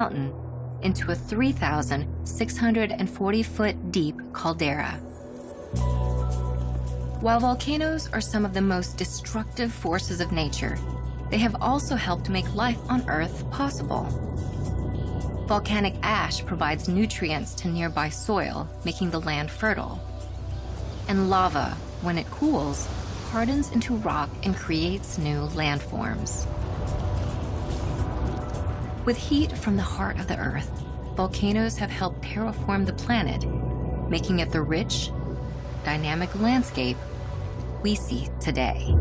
mountain into a 3,640-foot deep caldera. While volcanoes are some of the most destructive forces of nature, they have also helped make life on Earth possible. Volcanic ash provides nutrients to nearby soil, making the land fertile. And lava, when it cools, hardens into rock and creates new landforms. With heat from the heart of the Earth, volcanoes have helped terraform the planet, making it the rich, dynamic landscape we see today.